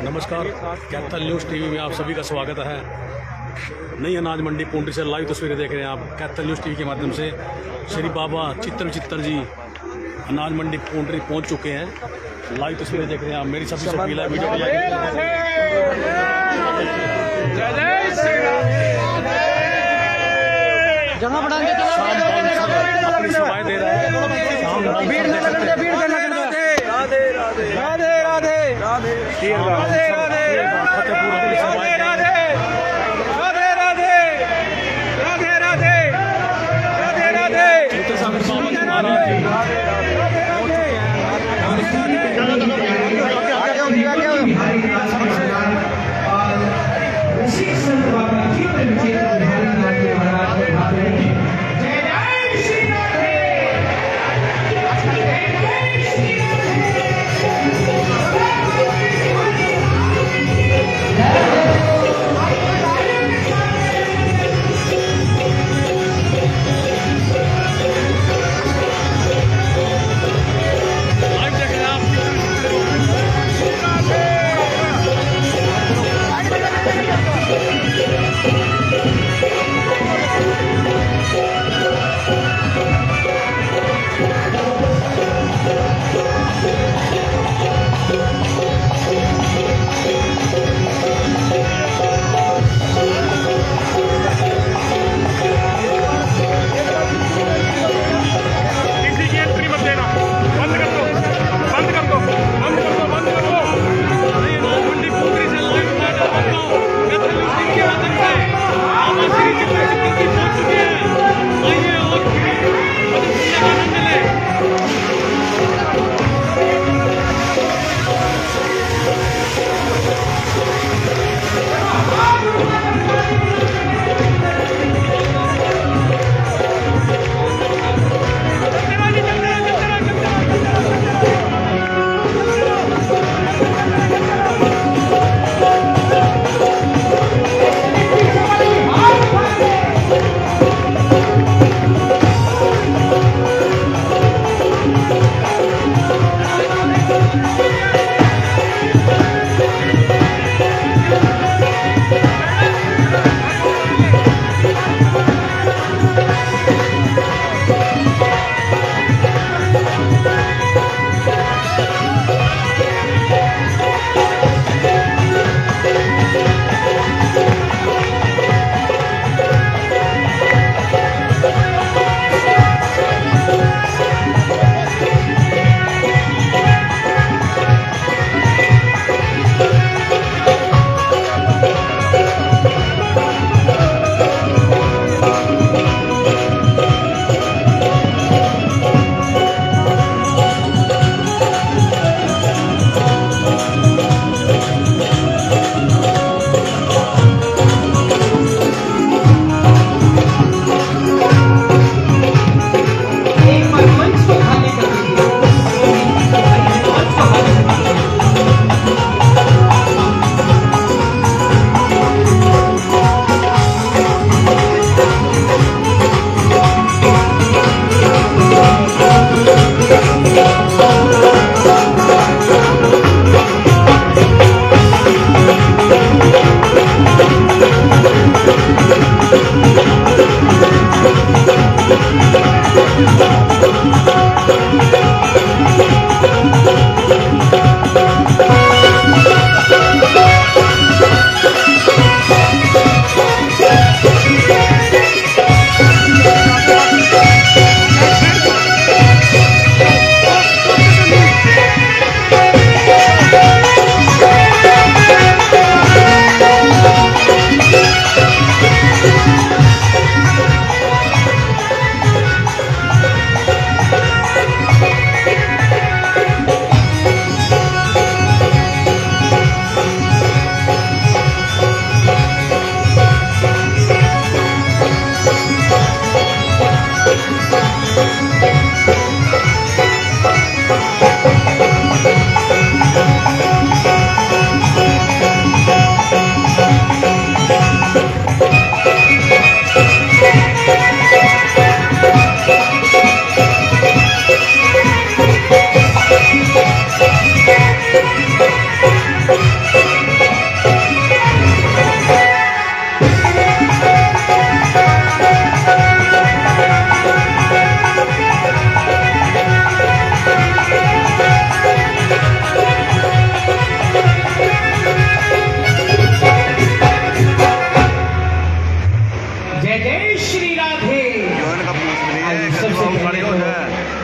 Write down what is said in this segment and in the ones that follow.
नमस्कार, Kaithal news TV में आप सभी का स्वागत है। नई अनाज मंडी पूंडी से लाइव तस्वीरें देख रहे हैं आप कैथल न्यूज़ टीवी के माध्यम से। श्री बाबा चित्तर जी अनाज मंडी पूंडी पहुंच चुके हैं। लाइव तस्वीरें देख रहे हैं आप। मेरी सभी से अपील है, वीडियो को लाइक अपनी सेवाएं दे रहे हैं। राधे राधे राधे राधे राधे फतेहपुर अपनी सेवाएं दे रहे हैं। राधे राधे राधे राधे राधे राधे चित्तर सागर बाबा की महाराज जी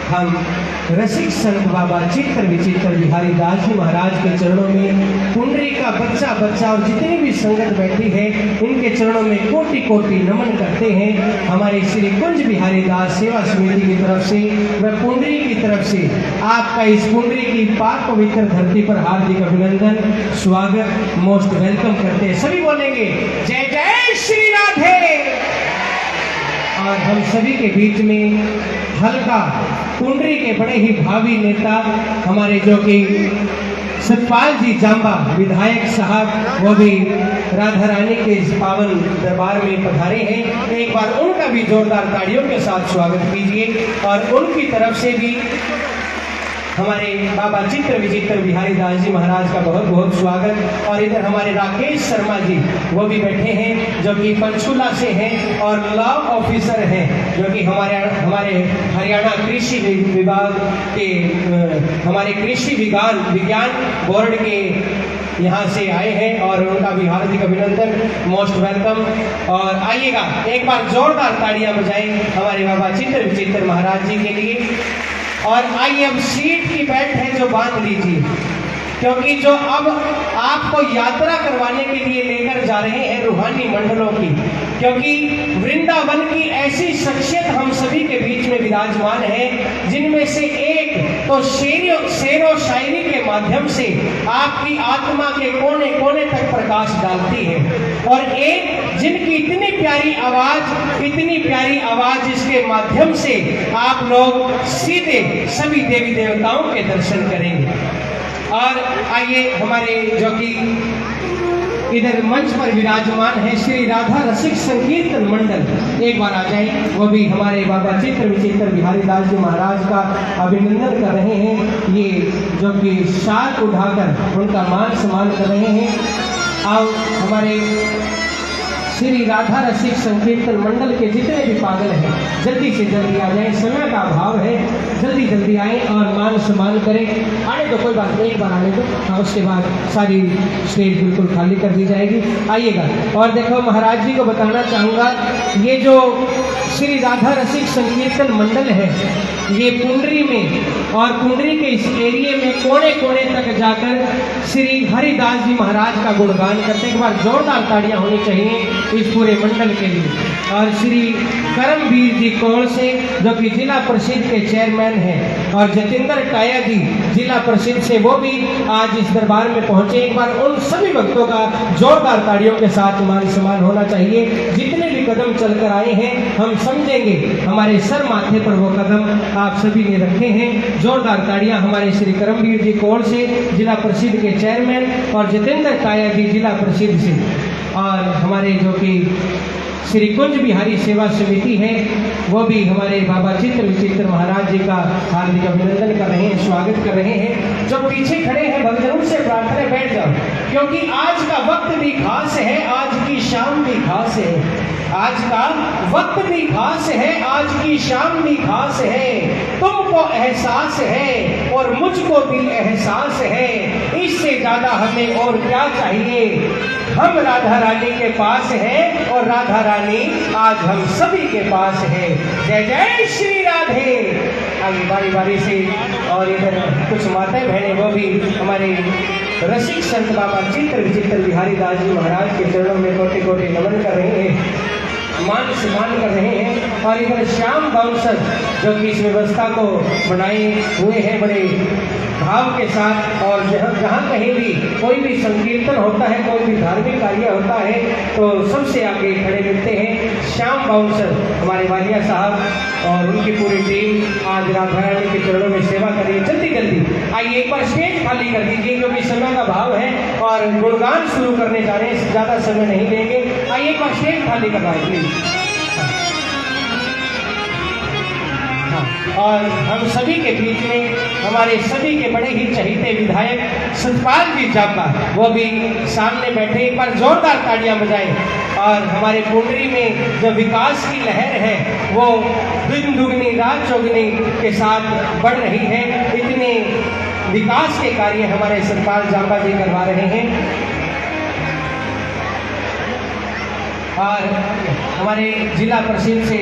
हम रसिक संत बाबा चित्र विचित्र बिहारी दास जी महाराज के चरणों में कुंडली का बच्चा बच्चा और जितनी भी संगत बैठी है इनके चरणों में कोटि कोटि नमन करते हैं। हमारे श्री कुंज बिहारी दास सेवा समिति की तरफ से व कुंडली की तरफ से आपका इस कुंडली की पाक पवित्र धरती पर हार्दिक अभिनंदन स्वागत मोस्ट वेलकम करते हैं। सभी बोलेंगे जय जय श्री राधे। और हम सभी के बीच में हल्का कुंडली के बड़े ही भावी नेता हमारे जो कि सतपाल जी जांबा विधायक साहब वो भी राधा रानी के इस पावन दरबार में पधारे हैं। एक बार उनका भी जोरदार तालियों के साथ स्वागत कीजिए और उनकी तरफ से भी हमारे बाबा चित्र विचित्र बिहारी दास जी महाराज का बहुत बहुत स्वागत। और इधर हमारे राकेश शर्मा जी वो भी बैठे हैं जो कि पंचकूला से हैं और लॉ ऑफिसर हैं जो कि हमारे हरियाणा कृषि विभाग के हमारे कृषि विज्ञान बोर्ड के यहाँ से आए हैं और उनका भी हार्दिक अभिनंदन मोस्ट वेलकम। और आइएगा एक बार जोरदार तालियां बजाएं हमारे बाबा चित्र विचित्र महाराज जी के लिए। और आइए अब सीट की बेल्ट है जो बांध लीजिए क्योंकि जो अब आपको यात्रा करवाने के लिए लेकर जा रहे हैं रूहानी मंडलों की, क्योंकि वृंदावन की ऐसी शख्सियत हम सभी के बीच में विराजमान है जिनमें से एक तो शेरो शायरी के माध्यम से आपकी आत्मा के कोने कोने तक प्रकाश डालती है और एक जिनकी इतनी प्यारी आवाज जिसके माध्यम से आप लोग सीधे सभी देवी देवताओं के दर्शन करेंगे। और आइए हमारे जो कि इधर मंच पर विराजमान है श्री राधा रसिक संकीर्तन मंडल एक बार आ जाए, वो भी हमारे बाबा चित्र विचित्र बिहारी दास जी महाराज का अभिनंदन कर रहे हैं। ये जो कि शाल उठाकर उनका मान सम्मान कर रहे हैं। आओ हमारे श्री राधा रसिक संकीर्तन मंडल के जितने भी पागल हैं जल्दी से जल्दी आ जाएं, समय का अभाव है, जल्दी जल्दी आएं और मान सम्मान करें। आने तो कोई बात नहीं, एक बार आने दो, हाँ उसके बाद सारी स्टेज बिल्कुल खाली कर दी जाएगी। आइएगा। और देखो महाराज जी को बताना चाहूँगा ये जो श्री राधा रसिक संकीर्तन मंडल है ये कुंडली में और कुंडली के इस एरिए में कोने कोने तक जाकर श्री हरिदास जी महाराज का गुणगान करते। एक बार जोरदार ताड़ियां होनी चाहिए इस पूरे मंडल के लिए। और श्री करमवीर जी कौल से जो कि जिला परिषद के चेयरमैन हैं और जतिंदर टाया जी जिला परिषद से वो भी आज इस दरबार में पहुंचे। एक बार उन सभी भक्तों का जोरदार ताड़ियों के साथ मान सम्मान होना चाहिए। जितने भी कदम चलकर आए हैं हम समझेंगे हमारे सर माथे पर वो कदम आप सभी ने रखे हैं। जोरदार ताड़ियां हमारे श्री करमवीर जी कौल से जिला परिषद के चेयरमैन और जितेंद्र टाया जी जिला परिषद से और हमारे जो कि श्री कुंज बिहारी सेवा समिति है वो भी हमारे बाबा चित्र विचित्र महाराज जी का हार्दिक अभिनंदन कर रहे हैं, स्वागत कर रहे हैं। जो पीछे खड़े हैं भक्तों से प्रार्थना बैठ जाओ क्योंकि आज का वक्त भी खास है, आज की शाम भी खास है। आज का वक्त भी खास है, आज की शाम भी खास है। तुमको एहसास है और मुझको भी एहसास है, इससे ज्यादा हमें और क्या चाहिए। हम राधा रानी के पास हैं और राधा रानी आज हम सभी के पास है। जय जय श्री राधे। आगे बारी बारी से और इधर कुछ माताएं बहनें वो भी हमारे रसिक संत बाबा चित्र विचित्र बिहारी दास जी महाराज के चरणों में कोटि कोटि नमन कर रहे हैं, मान सम्मान कर रहे हैं। और इधर श्याम बाउंसर जो कि इस व्यवस्था को बनाए हुए हैं बड़े भाव के साथ। और जहाँ कहीं भी कोई भी संकीर्तन होता है, कोई भी धार्मिक कार्य होता है तो सबसे आगे खड़े मिलते हैं श्याम बाउंसर हमारे वालिया साहब और उनकी पूरी टीम आज राधा रानी के चरणों में सेवा करिए। जल्दी जल्दी आइए, एक बार स्टेज खाली कर दीजिए क्योंकि समय का भाव है और गुणगान शुरू करने जा रहे हैं, ज़्यादा समय नहीं देंगे। आइए एक बार स्टेज खाली करवाएं प्लीज। हाँ, और हम सभी के बीच में हमारे सभी के बड़े ही चहीते विधायक सतपाल जी जापा वो भी सामने बैठे, एक बार जोरदार तालियां बजाएं। और हमारे पुंडरी में जो विकास की लहर है वो दिन दुगनी रात चौगुनी के साथ बढ़ रही है। इतने विकास के कार्य हमारे सतपाल जापा जी करवा रहे हैं। और हमारे जिला परिषद से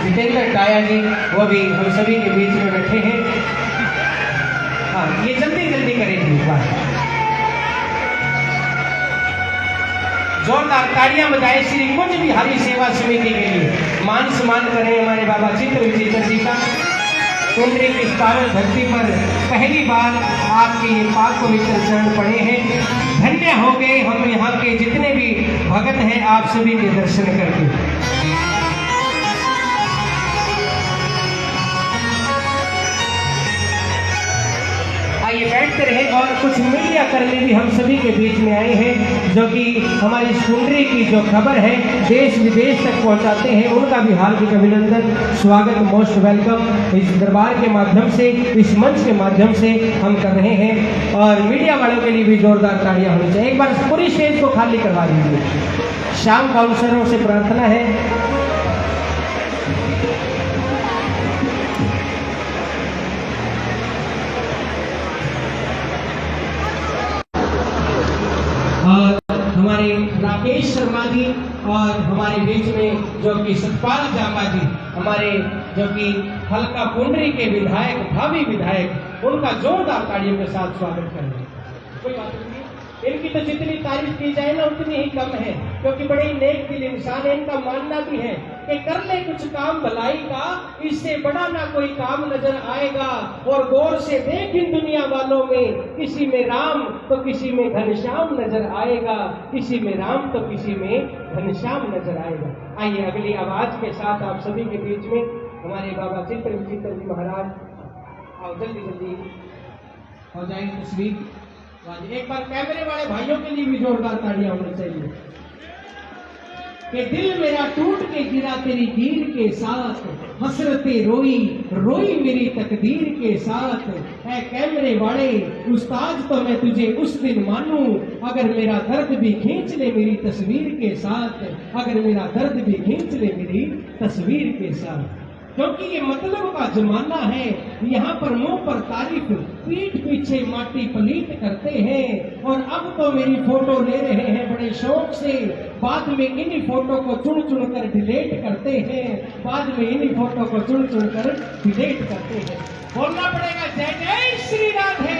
जितेंद्र टाया जी वो भी हम सभी के बीच में बैठे हैं। हाँ, ये जल्दी जल्दी करेंगे एक बार। जोरदार तालियां बजाएं श्री कुंज बिहारी सेवा समिति के लिए। मान सम्मान करें हमारे बाबा चित्र विचित्र जी का। कुंडरी की इस पावन धरती पर पहली बार आपके ये पाक पवित्र चरण पड़े हैं। धन्य हो गए हम यहाँ के जितने भी भगत हैं आप सभी के दर्शन करके। आइए बैठते रहे। और कुछ मीडिया कर्मी भी हम सभी के बीच में आए हैं जो कि हमारी कुंडरी की जो खबर है देश विदेश तक पहुंचाते हैं, उनका भी हार्दिक अभिनंदन, स्वागत, मोस्ट वेलकम इस दरबार के माध्यम से, इस मंच के माध्यम से हम कर रहे हैं। और मीडिया वालों के लिए भी जोरदार तालियां होनी चाहिए। एक बार पूरी स्टेज को खाली करवा दीजिए। शाम काउंसलरों से प्रार्थना है। और हमारे राकेश शर्मा जी और हमारे बीच में जो कि सतपाल जापा जी हमारे जो कि हल्का पुंडरी के विधायक, भावी विधायक, उनका जोरदार तालियों के साथ स्वागत करें। कोई बात नहीं, इनकी तो जितनी तारीफ की जाए ना उतनी ही कम है, क्योंकि बड़े नेक दिल इंसान है। इनका मानना भी है कि कर ले कुछ काम भलाई का, इससे बड़ा ना कोई काम नजर आएगा। और गौर से देख इन दुनिया वालों में, किसी में राम तो किसी में घनश्याम नजर आएगा, किसी में राम तो किसी में घनश्याम नजर आएगा। आइए अगली आवाज के साथ आप सभी के बीच में हमारे बाबा चित्र विचित्र जी महाराज और जल्दी जल्दी हो जाएगी तस्वीर। एक बार कैमरे वाले भाइयों के लिए भी जोरदार तालियां होनी चाहिए। कि दिल मेरा टूट के गिरा तेरी गिर के साथ, हसरते रोई रोई मेरी तकदीर के साथ। ऐ कैमरे वाले उस्ताद तो मैं तुझे उस दिन मानूं, अगर मेरा दर्द भी खींच ले मेरी तस्वीर के साथ, अगर मेरा दर्द भी खींच ले मेरी तस्वीर के साथ। क्योंकि ये मतलब का जमाना है, यहाँ पर मुंह पर तारीफ, पीठ पीछे माटी पलीट करते हैं। और अब तो मेरी फोटो ले रहे हैं बड़े शौक से, बाद में इन्हीं फोटो को चुन चुन कर डिलीट करते हैं, बाद में इन्हीं फोटो को चुन चुन कर डिलीट करते हैं। बोलना पड़ेगा जय जय श्री राधे।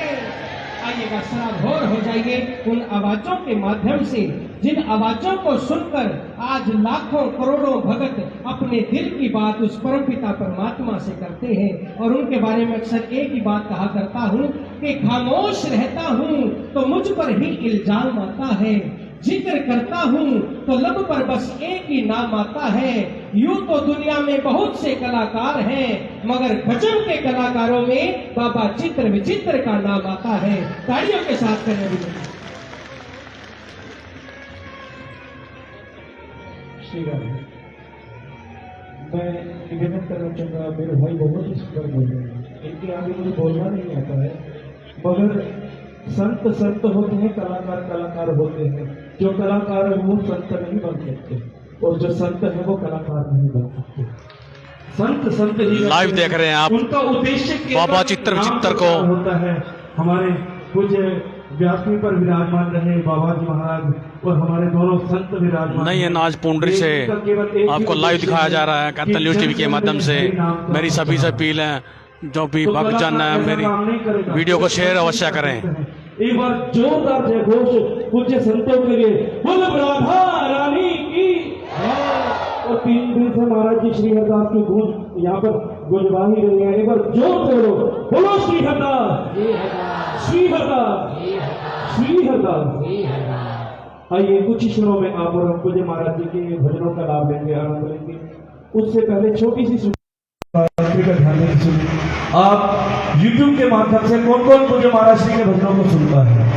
आइएगा, सराबोर हो जाइए उन आवाजों के माध्यम से, जिन आवाजों को सुनकर आज लाखों करोड़ों भगत अपने दिल की बात उस परमपिता परमात्मा से करते हैं। और उनके बारे में अक्सर एक ही बात कहा करता हूँ कि खामोश रहता हूँ तो मुझ पर ही इल्जाम आता है, जिक्र करता हूँ तो लब पर बस एक ही नाम आता है। यूं तो दुनिया में बहुत से कलाकार हैं, मगर गजब के कलाकारों में बाबा चित्र विचित्र का नाम आता है। तालियों के साथ करने भी मैं निवेदन करना चाहूँगा, मेरे भाई बहुत ही सुंदर बोल रहे हैं, इनके आगे मुझे बोलना नहीं आता है, मगर संत संत होते हैं, कलाकार कलाकार होते हैं। जो कलाकार है वो संत नहीं बन सकते, और जो संत है वो कलाकार नहीं बन सकते। संत संत ही लाइव देख रहे हैं आप उनका उद्देश्य बाबा चित्र विचित्र को होता है। हमारे कुछ व्यासपीठ पर विराजमान रहे बाबा जी महाराज और हमारे दोनों संत विराजमान। नई अनाज पुंडरी से आपको लाइव दिखाया जा रहा है कैथल न्यूज टीवी के माध्यम से। मेरी सभी से अपील है, जो भी भक्तजन है मेरी वीडियो को शेयर अवश्य करें। एक बार जोरदार जय घोष पूज्य संतों के लिए, बोलो राधा रानी की। और 3 दिन से महाराज जी श्री हरदास की गूंज यहाँ पर गुंजवा ही रही है। एक बार जोर से बोलो श्री हरदास, श्री हरदास, श्री हरदास। आइए कुछ ही क्षणों में आप और हम पूज्य महाराज जी के भजनों का लाभ लेंगे, आनंद लेंगे। उससे पहले छोटी सी का ध्यान सुनिए। आप YouTube के माध्यम से कौन कौन पूज्य महाराज जी के भजनों को सुनता है?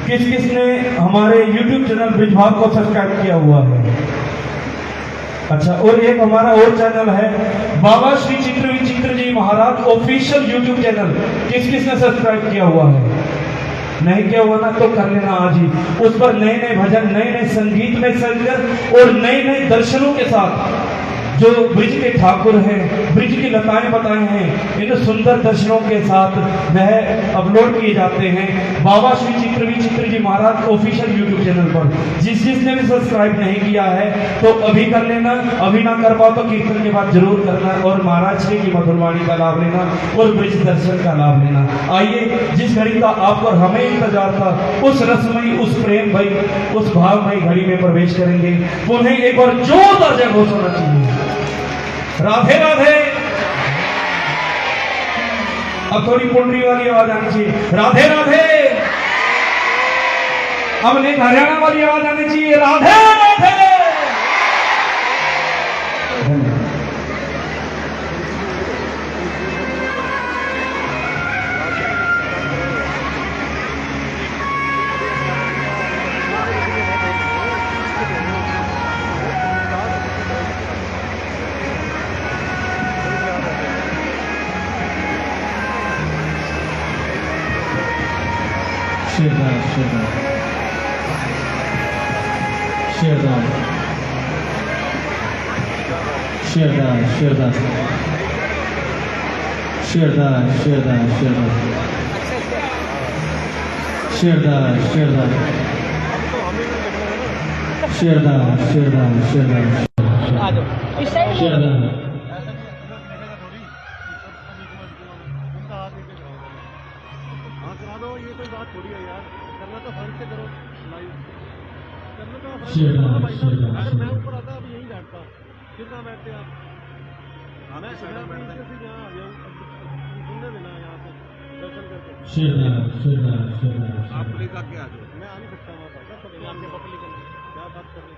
किस किस ने हमारे YouTube चैनल ब्रिजभाग को सब्सक्राइब किया हुआ है? अच्छा, और एक हमारा और चैनल है बाबा श्री चित्र विचित्र जी महाराज ऑफिशियल यूट्यूब चैनल। किस किसने सब्सक्राइब किया हुआ है? नहीं किया हुआ ना तो कर लेना आज ही। उस पर नए नए भजन, नए नए संगीत में सजकर और नए नए दर्शनों के साथ जो ब्रिज के ठाकुर हैं, ब्रिज की लताएं बताए हैं, इन सुंदर दर्शनों के साथ वह अपलोड किए जाते हैं बाबा श्री चित्र विचित्र जी महाराज ऑफिशियल यूट्यूब चैनल पर। जिसने भी सब्सक्राइब नहीं किया है तो अभी कर लेना, अभी ना कर पाओ तो कीर्तन के बाद जरूर करना और महाराज श्री की मधुर वाणी का लाभ लेना और ब्रिज दर्शन का लाभ लेना। आइए, जिस घड़ी का आप और हमें इंतजार था उस रसमयी, उस प्रेम भई, उस भावमयी घड़ी में प्रवेश करेंगे। पुनः एक बार जोरदार जय घोष होना चाहिए। राधे राधे। अब थोड़ी पुंडरी वाली आवाज आनी चाहिए। राधे राधे। अब एक हरियाणा वाली आवाज आनी चाहिए। राधे राधे। शेरदान शेरदान शेरदान शेरदान शेरदान शेरदान शेरदान शेरदान शेरदान शेरदान शेरदान शेरदान शेरदान शेरदान शेरदान अगर मैं ऊपर आता अब यहीं बैठता, फिर कहाँ बैठते आप? मैं यहाँ आ गया हूँ, सुनने देना यहाँ पे दर्शन करके। शेरदान शेरदान शेरदान आप पुलिस आके आ जाओ। मैं आ नहीं सकता वहाँ पर, आपके पब्लिक क्या बात कर रही?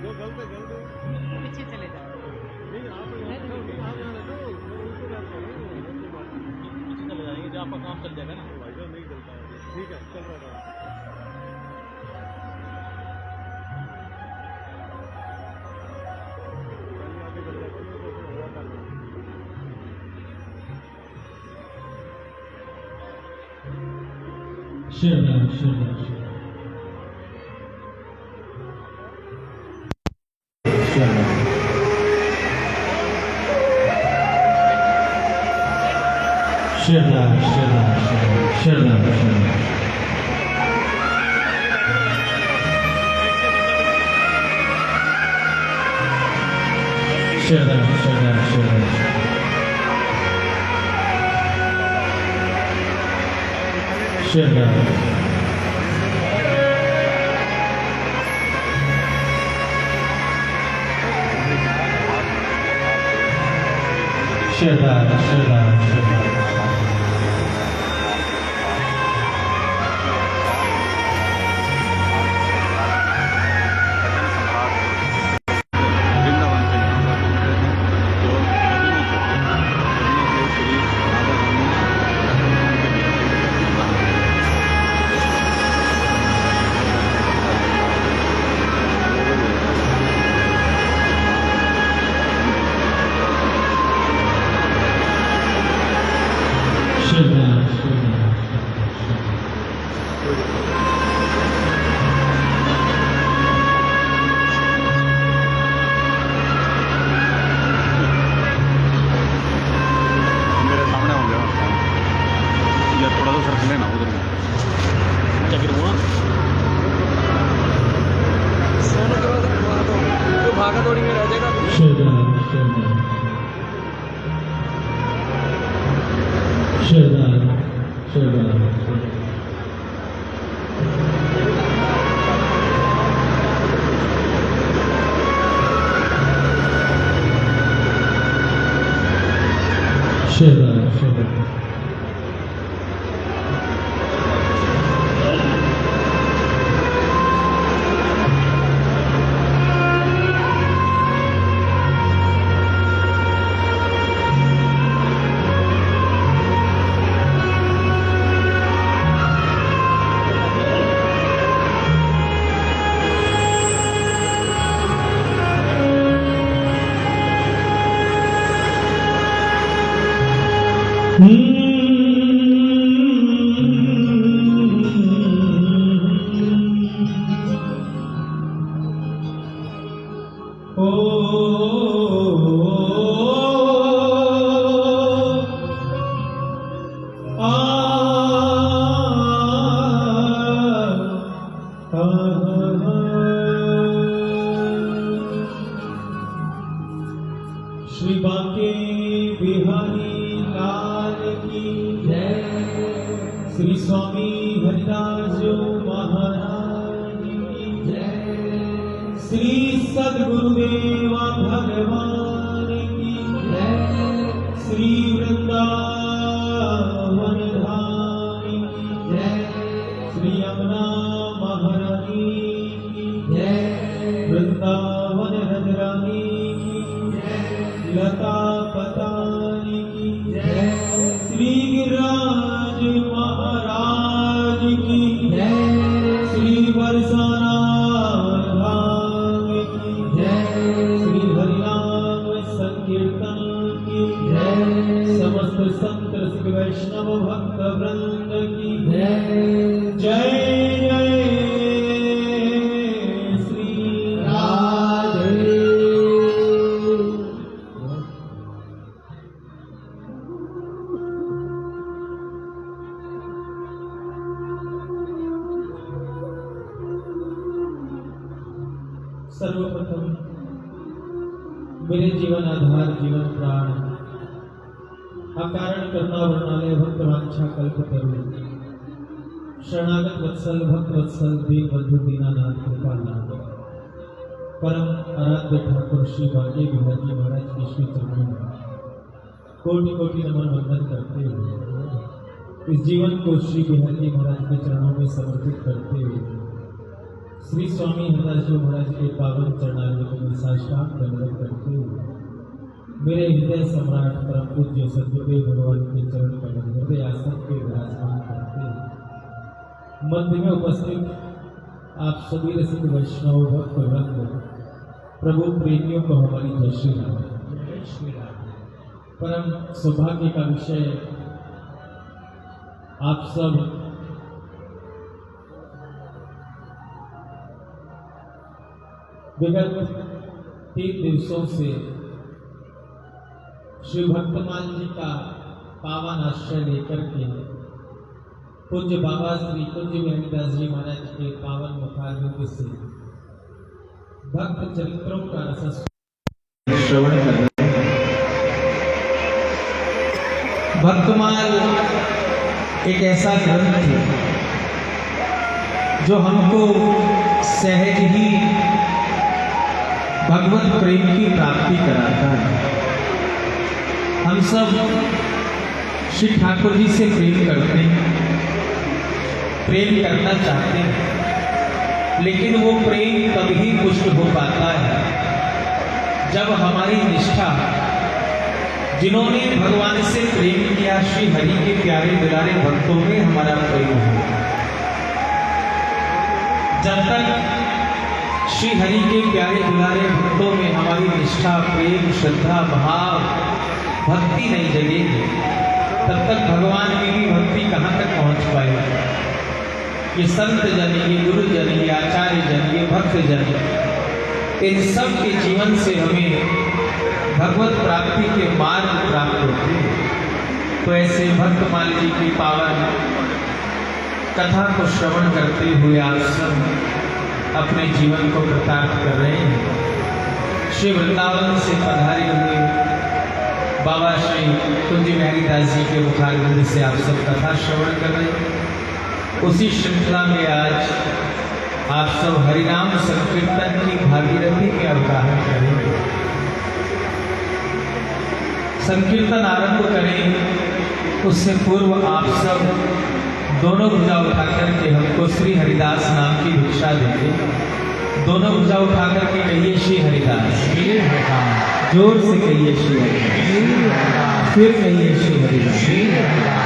जो गलत है गलत है, पीछे चले जाओ। नहीं आप चले जाएंगे जब आपका काम चल जाएगा ना। भाई साहब नहीं चलता है, ठीक है चल रहा है। शेरदान शेरदान शेरदान शेरदान शेरदान शेरदान शेरदान शेरदान शेरदान शेरदान शेरदान श्री बांके बिहारी लाल की जय। श्री स्वामी हरिदास जी महाराज की जय। श्री सद्गुरुदेव भगवान की जय। श्री वृंदावन धाम की जय। श्री यमुना महारानी की जय। वृंदावन रजरानी की जय। लता पतानी की जय। श्री गिरिराज महाराज की जय। श्री बरसाना धाम की जय। श्री हरिनाम संकीर्तन की जय। समस्त संत रसिक वैष्णव भक्त वृंद की जय। जय जय श्री राधे। सर्वप्रथम मेरे जीवन आधार जीवन प्राण अकारण करना वर्णालय भक्त वांछा कल्पतरु शरणागत वत्सल भक्त वत्सल दीन बंधु दीनानाथ कृपानाथ परम आराध्य ठाकुर श्री बांके बिहारी महाराज के श्री चरणों में कोटि कोटि नमन वंदन करते हुए इस जीवन को श्री बिहारी महाराज के चरणों में समर्पित करते हुए श्री स्वामी हरिदास जी महाराज के पावन चरणारविंदों में साष्टांग दंडवत करते हुए मेरे हृदय सम्राट परम पूज्य सद्गुरुदेव भगवान के चरण कमल हृदय आसन के विराजमान करते हुए मध्य में उपस्थित आप सभी रसिक वैष्णव भक्त वृंद प्रभु प्रेमियों को हमारी जय श्री राम। परम सौभाग्य का विषय आप सब विगत 3 दिवसों से श्री भक्तमाल जी का पावन आश्रय लेकर के पूज्य बाबा श्री पूज्य हरिदास जी महाराज के पावन मुखारविंद से भक्त चरित्रों का रस श्रवण कर रहे हैं। भक्तमाल एक ऐसा ग्रंथ है जो हमको सहज ही भगवत प्रेम की प्राप्ति कराता है। हम सब श्री ठाकुर जी से प्रेम करते हैं, प्रेम करना चाहते हैं, लेकिन वो प्रेम तभी पुष्ट हो पाता है जब हमारी निष्ठा, जिन्होंने भगवान से प्रेम किया, श्री हरि के प्यारे दुलारे भक्तों में हमारा प्रेम हो। जब तक श्री हरि के प्यारे दुलारे भक्तों में हमारी निष्ठा, प्रेम, श्रद्धा, भाव, भक्ति नहीं जगेगी, तब तक भगवान की भी भक्ति कहाँ तक पहुँच पाएगी। ये संत जन, ये गुरु जन, ये आचार्य जन, ये भक्त जन, इन सब के जीवन से हमें भगवत प्राप्ति के मार्ग प्राप्त होते हैं। तो ऐसे भक्तमाल जी की पावन कथा को श्रवण करते हुए आप सब अपने जीवन को कृतार्थ कर रहे हैं। श्री वृंदावन से पधारे हुए बाबा श्री पूज्य हरिदास जी के मुखारविंद से आप सब कथा श्रवण कर रहे हैं। उसी श्रृंखला में आज आप सब हरिनाम संकीर्तन की भागीरथी के अवगाहन करेंगे। संकीर्तन आरंभ करें उससे पूर्व आप सब दोनों भुजा उठा करके हमको श्री हरिदास नाम की भिक्षा देंगे। दोनों भुजा उठा करके कहिए श्री हरिदास, जोर से कहिए श्री हरिदास, फिर कहिए श्री हरिदास।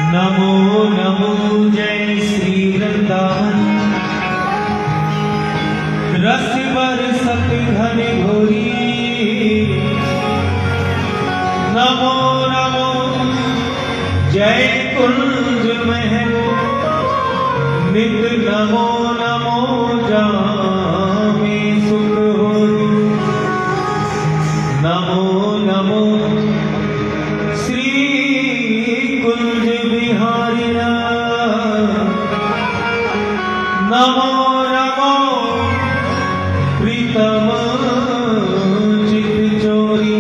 नमो नमो जय श्री वृंदावन रस बरसत घन घोरी नमो नमो जय कुंज महल नित नमो नमो जामे सुख होरी नमो नमो श्री कुंज बिहारी नमो नमो प्रीतम चित चोरी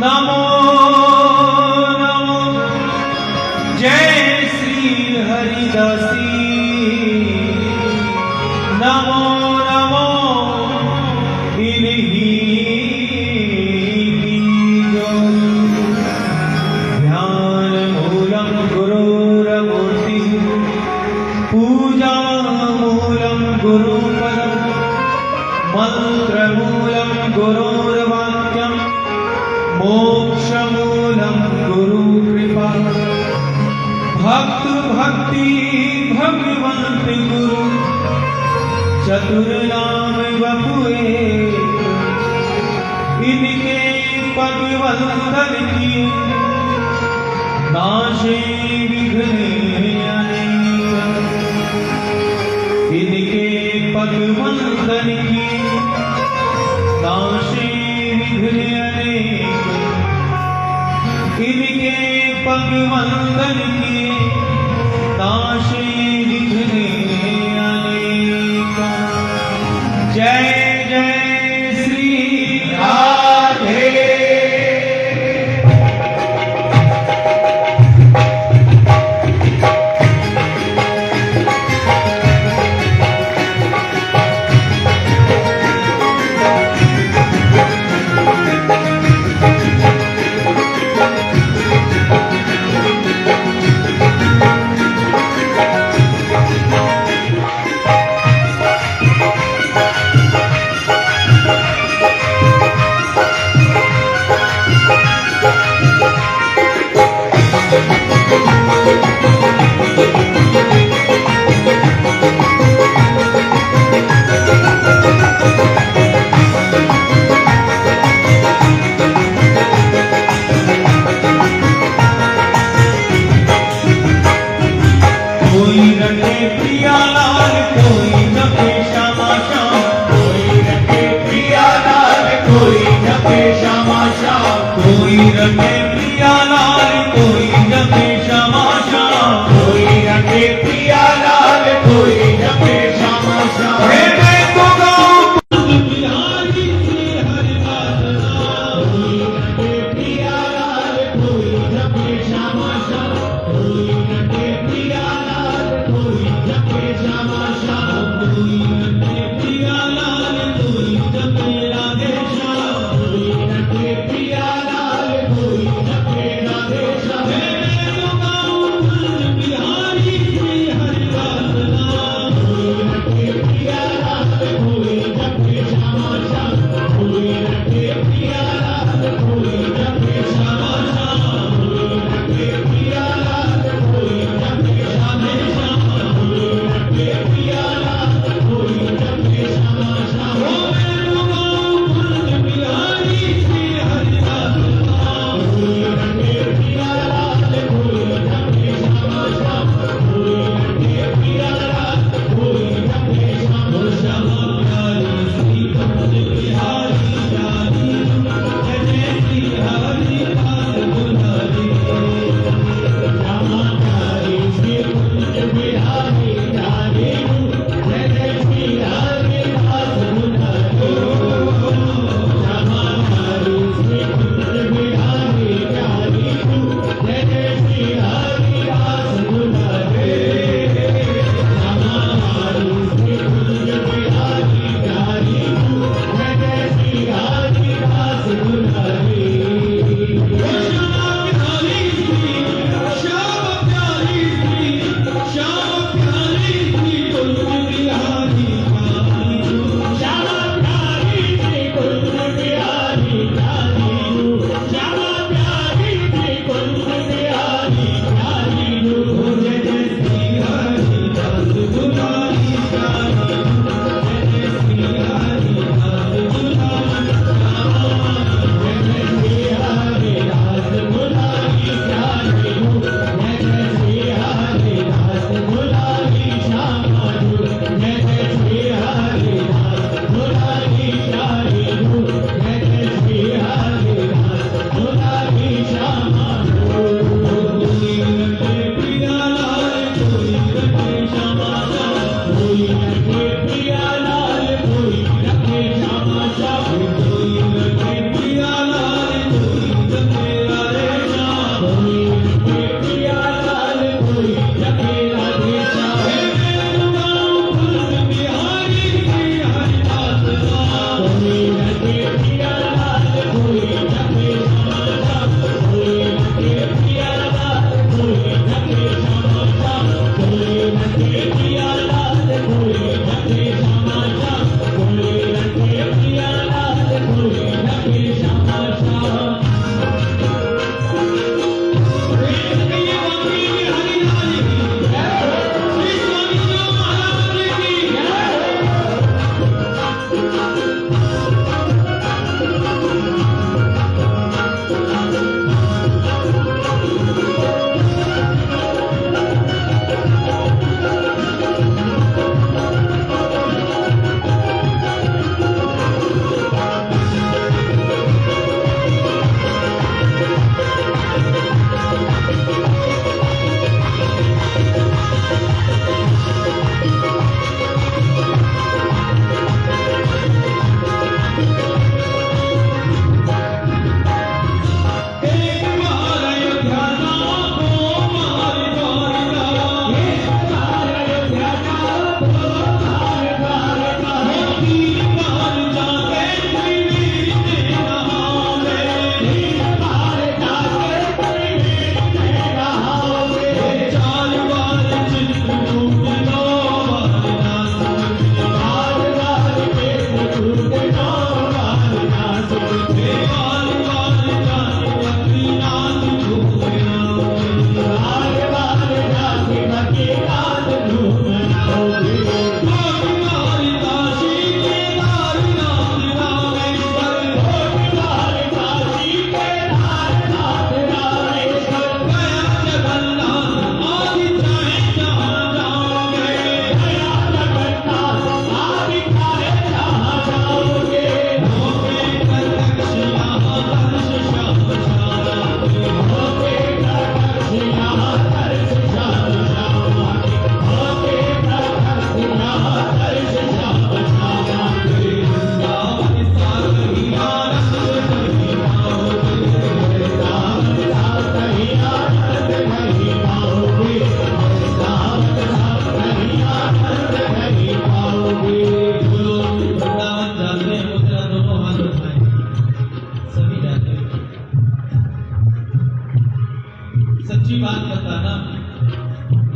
नमो नमो जय श्री हरिदासी नमो नमो इन्हीं की ज्योति ध्यान मूलम गुरुरमूर्ति पूजा मूलम गुरुपदम मंत्र मूलम गुरुर्वाक्यम मोक्ष मूलम गुरु कृपा भक्त भक्ति भगवंत गुरु चतुर नाम बपुए इनके पग वंदन किए नाशे विघ्न अनेक इनके पग वंदन किए नाशे विघ्न अनेक इनके पग वंदन किए नाशे विघ्न अनेक जय जय श्री राधे कोई रखे प्रिया लाल कोई जपे श्यामा श्याम कोई रखे प्रिया लाल कोई जपे श्यामा श्याम कोई रखे प्रिया लाल कोई जपे श्यामा श्याम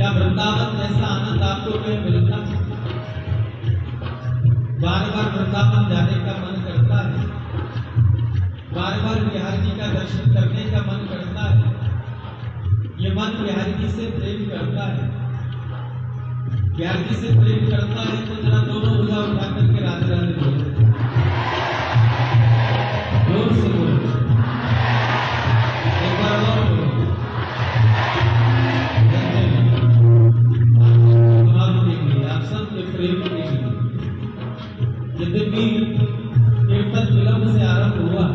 क्या वृंदावन जैसा आनंद आपको कहीं मिलता है? बार बार वृंदावन जाने का मन करता है, बार बार बिहारी जी का दर्शन करने का मन करता है। ये मन बिहारी जी से प्रेम करता है, बिहारी जी से प्रेम करता है तो जरा दोनों भुजा उठा करके राधे राधे बोलो, जोर से बोलो, एक बार और बोलो। आप सबके प्रेम के लिए यद्यपि कीर्तन विलंब से आरंभ हुआ,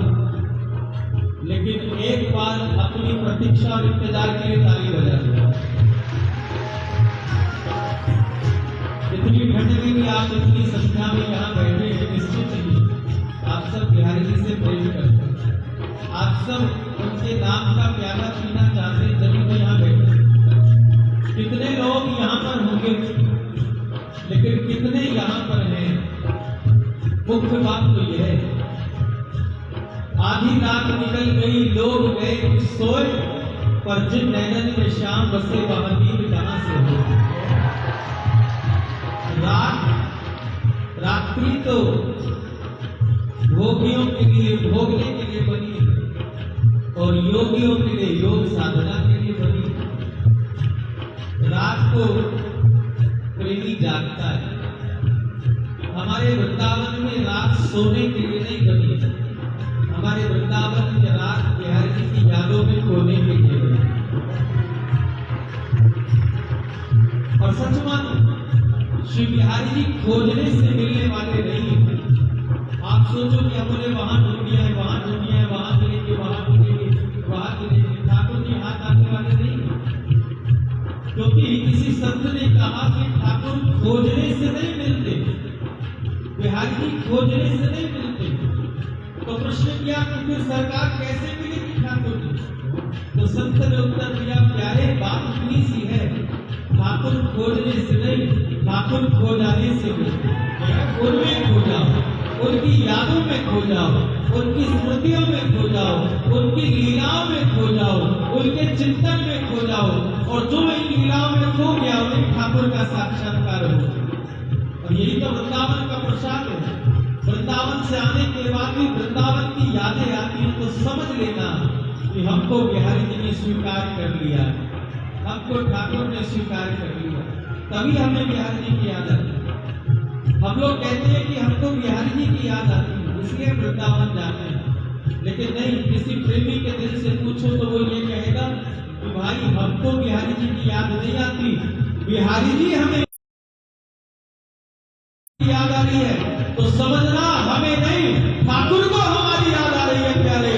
लेकिन एक बार अपनी प्रतीक्षा और इंतजार के लिए ताली बजा दिया। इतनी ठंड में भी आप इतनी संख्या में यहाँ बैठे हैं, निश्चित ही आप सब बिहारी जी से प्रेम करते हैं, आप सब उनके नाम का प्याला पीना चाहते हैं, जब तो यहाँ बैठे। कितने लोग यहाँ पर होंगे, लेकिन कितने यहाँ पर हैं, मुख्य बात तो यह है। आधी रात निकल गई, लोग गए कुछ सोए, पर जिन नैनन में शाम बसे वह नींद कहां से हो। रात्रि तो भोगियों के लिए भोगने के लिए बनी है और योगियों के लिए योग साधना के लिए बनी है। रात को प्रेमी जागता है। हमारे वृंदावन में रात सोने के लिए नहीं बनी है, हमारे वृंदावन में रात बिहारी जी की यादों में खोने के लिए बनी। और सच मानो श्री बिहारी जी खोजने से मिलने वाले नहीं है। आप सोचो कि हमने वहां ढूंढिया है, वहां ढूंढिया है, वहां मिलेंगे, वहां ढूंढेंगे, वहां मिलेंगे। ठाकुर जी हाथ आने वाले नहीं है, क्योंकि किसी संत ने कहा कि ठाकुर खोजने से नहीं मिलते, बिहारी जी खोजने से नहीं मिलते। तो प्रश्न किया कि फिर सरकार कैसे मिलेगी ठाकुर जी? तो संत ने उत्तर दिया, प्यारे बात इतनी सी है, ठाकुर खोजने से नहीं, ठाकुर खो जाने से मिलते। उनमें खो जाओ, उनकी यादों में खो जाओ, उनकी स्मृतियों में खो जाओ, उनकी लीलाओं में खो जाओ, उनके चिंतन में खो जाओ, और जो इन लीलाओं में खो गया उन्हें ठाकुर का साक्षात्कार हो। और यही तो वृंदावन का प्रसाद है। वृंदावन से आने के बाद भी वृंदावन की यादें आती हैं तो समझ लेना कि हमको बिहारी जी ने स्वीकार कर लिया, हमको ठाकुर ने स्वीकार कर लिया, तभी हमें बिहारी जी की याद आती है। हम लोग कहते हैं कि हमको बिहारी जी की याद आती है इसलिए वृंदावन जाते हैं, लेकिन नहीं, किसी प्रेमी के दिल से पूछो तो वो ये कहेगा कि भाई हमको बिहारी जी की याद नहीं आती, बिहारी जी हमें याद आ रही है। तो समझना हमें नहीं, ठाकुर को हमारी याद आ रही है प्यारे।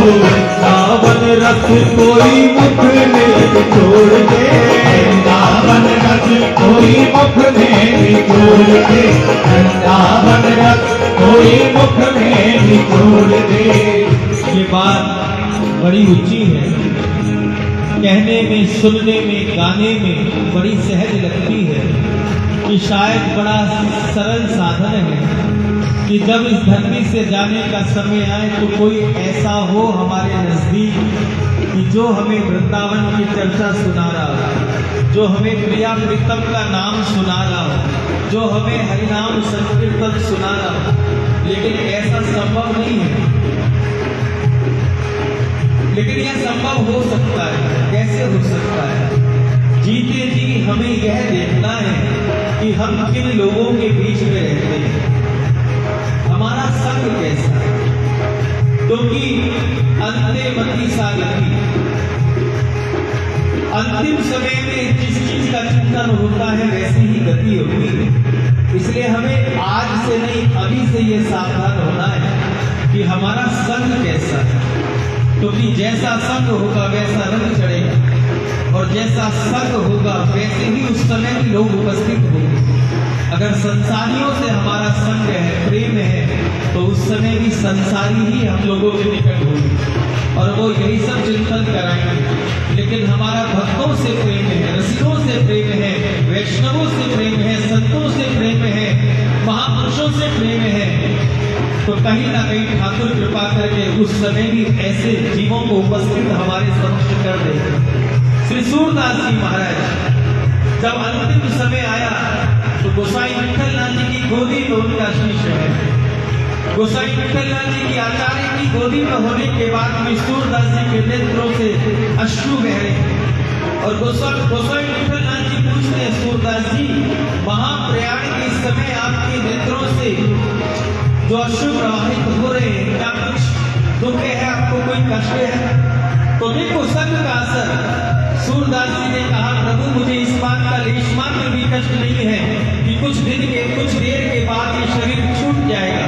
वृंदावन रस कोई मुख ने छोड़ दे, वृंदावन रस कोई मुख ने छोड़ दे, वृंदावन रस कोई मुख ने छोड़ दे। ये बात बड़ी ऊंची है। कहने में, सुनने में, गाने में बड़ी सहज लगती है कि शायद बड़ा सरल साधन है कि जब इस धरती से जाने का समय आए तो कोई ऐसा हो हमारे नजदीक कि जो हमें वृंदावन की चर्चा सुना रहा हो, जो हमें प्रिया प्रीतम का नाम सुना रहा हो, जो हमें हरिनाम संकीर्तन सुना रहा हो। लेकिन ऐसा संभव नहीं है। लेकिन यह संभव हो सकता है। कैसे हो सकता है? जीते जी हमें यह देखना है कि हम किन लोगों के बीच में रहते हैं, हमारा संग कैसा है। क्योंकि अंते मति सा गति, अंतिम समय में जिस चीज का चिंतन होता है वैसी ही गति होती है। इसलिए हमें आज से नहीं, अभी से ये सावधान होना है कि हमारा संग कैसा है। क्योंकि जैसा संग होगा वैसा रंग चढ़ेगा, और जैसा संग होगा वैसे ही उस समय लोग उपस्थित होंगे। अगर संसारियों से हमारा संग है, प्रेम है, तो उस समय भी संसारी ही हम लोगों के निकट होंगे और वो यही सब चिंतन कराएंगे। लेकिन हमारा भक्तों से प्रेम है, रसिकों से प्रेम है, वैष्णवों से प्रेम है, संतों से प्रेम है, महापुरुषों से प्रेम है, तो कहीं ना कहीं ठाकुर कृपा करके उस समय भी ऐसे जीवों को उपस्थित हमारे समक्ष कर देंगे। श्री सूरदास जी महाराज जब अंतिम समय आया तो गोसाई विठलनाथ जी की गोदी में उनका शीश है। गोसाई विठलनाथ जी की आचार्य की गोदी में होने के बाद में सूरदास जी के नेत्रों से अश्रु बह रहे और गोसाई विठलनाथ जी पूछते हैं, सूरदास जी महाप्रयाण के समय आपके नेत्रों से जो अश्रु प्रवाहित हो रहे हैं, क्या कुछ दुख है, आपको कोई कष्ट है? तो देखो संग का असर। सूरदास जी ने कहा, प्रभु मुझे इस बात का लेश मात्र भी कष्ट नहीं है कि कुछ देर के बाद ये शरीर छूट जाएगा,